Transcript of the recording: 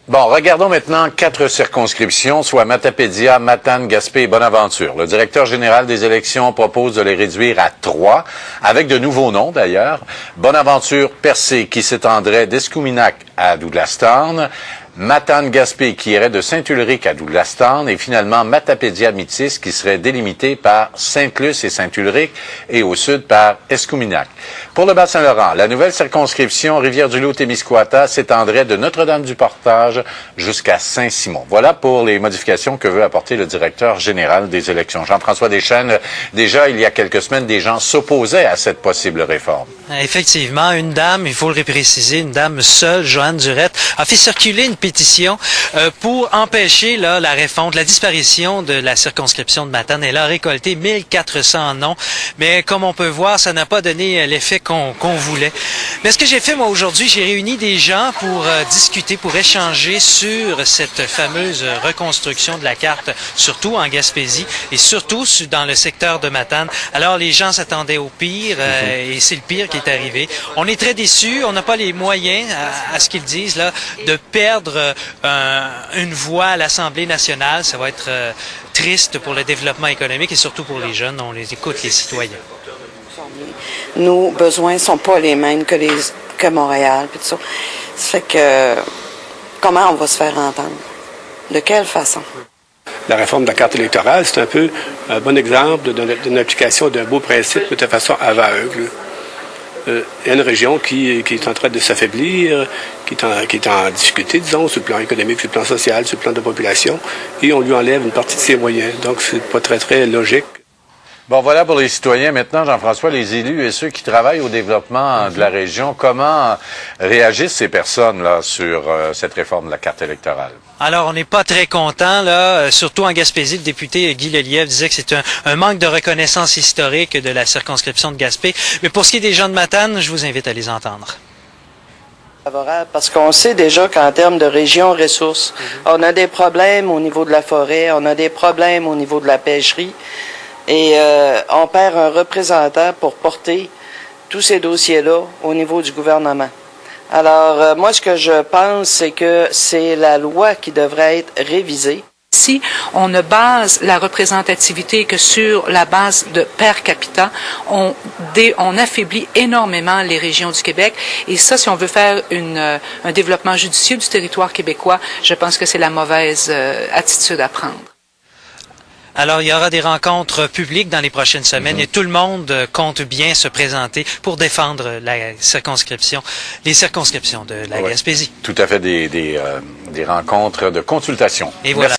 Bon, regardons maintenant 4 circonscriptions, soit Matapédia, Matane, Gaspé et Bonaventure. Le directeur général des élections propose de les réduire à 3, avec de nouveaux noms d'ailleurs. Bonaventure, Percé, qui s'étendrait d'Escoumanac à Douglas-Town. Matane-Gaspé, qui irait de Saint-Ulrich à Douglas-Town, et finalement Matapédia-Métis, qui serait délimité par Sainte-Luce et Saint-Ulrich, et au sud par Escoumanac. Pour le Bas-Saint-Laurent, la nouvelle circonscription Rivière-du-Loup-Témiscouata s'étendrait de Notre-Dame-du-Portage jusqu'à Saint-Simon. Voilà pour les modifications que veut apporter le directeur général des élections. Jean-François Deschênes, déjà il y a quelques semaines, des gens s'opposaient à cette possible réforme. Effectivement, une dame, il faut le préciser, une dame seule, Joanne Durette, a fait circuler une pétition pour empêcher la refonte, la disparition de la circonscription de Matane. Elle a récolté 1400 noms, mais comme on peut voir, ça n'a pas donné l'effet qu'on voulait. Mais ce que j'ai fait, moi, aujourd'hui, j'ai réuni des gens pour discuter, pour échanger sur cette fameuse reconstruction de la carte, surtout en Gaspésie et surtout dans le secteur de Matane. Alors, les gens s'attendaient au pire et c'est le pire qui est arrivé. On est très déçus, on n'a pas les moyens, à ce qu'ils disent, là, de perdre une voix à l'Assemblée nationale. Ça va être triste pour le développement économique et surtout pour les jeunes. On les écoute, les citoyens. Nos besoins ne sont pas les mêmes que Montréal. Puis tout ça. Ça fait que comment on va se faire entendre? De quelle façon? La réforme de la carte électorale, c'est un peu un bon exemple d'une application d'un beau principe de façon aveugle. Il y a une région qui est en train de s'affaiblir, qui est en difficulté, disons, sur le plan économique, sur le plan social, sur le plan de population, et on lui enlève une partie de ses moyens. Donc, c'est pas très logique. Bon, voilà pour les citoyens. Maintenant, Jean-François, les élus et ceux qui travaillent au développement de la région, comment réagissent ces personnes-là sur cette réforme de la carte électorale? Alors, on n'est pas très content, là. Surtout en Gaspésie, le député Guy Lelièvre disait que c'est un manque de reconnaissance historique de la circonscription de Gaspé. Mais pour ce qui est des gens de Matane, je vous invite à les entendre. Favorable parce qu'on sait déjà qu'en termes de région ressources, on a des problèmes au niveau de la forêt, on a des problèmes au niveau de la pêcherie. Et on perd un représentant pour porter tous ces dossiers-là au niveau du gouvernement. Alors, moi, ce que je pense, c'est que c'est la loi qui devrait être révisée. Si on ne base la représentativité que sur la base de per capita, on affaiblit énormément les régions du Québec. Et ça, si on veut faire un développement judicieux du territoire québécois, je pense que c'est la mauvaise attitude à prendre. Alors, il y aura des rencontres publiques dans les prochaines semaines et tout le monde compte bien se présenter pour défendre les circonscriptions de la Gaspésie. Tout à fait des rencontres de consultation. Et voilà.